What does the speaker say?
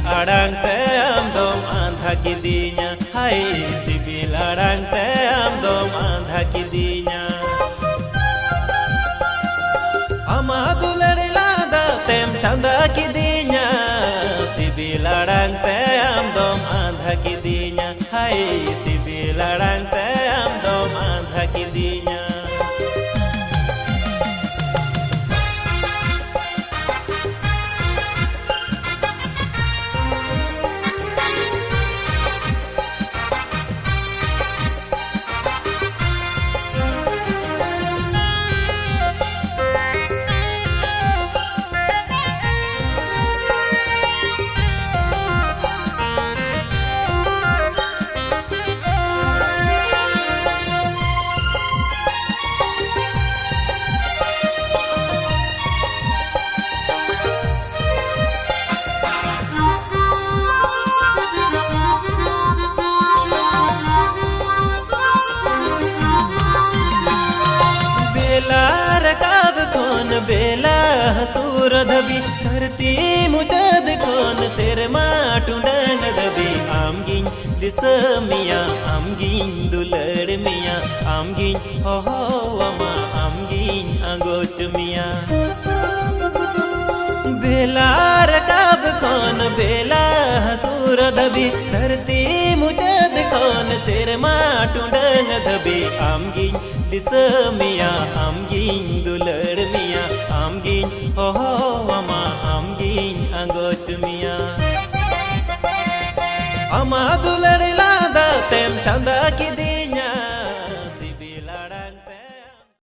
aड़ांग ते am dom andha kidinya hai sibil aड़ांग ते am dom andha kidinya ama dular lada tem chanda kidinya sibil aड़ांग te am dom andha kidinya hai sibil aड़ांग te am dom andha kidinya बेला हसूर दबी धरती मुजद कोन सिर माटुंडन दबी आमगिन this मिया आमगिन दुलड़ मिया आमगिन हो अमा आमगिन अंगोच मिया बेला रकाब कोन बेला हसूर दबी धरती मुजद कोन सिर माटुंडन दबी आमगिन दिस मिया आमगिन दुलड़ मिया आमगिन हो अमा आमगिन अंगोच मिया अमा दुलड़ लादा तेम चंदा किदिnya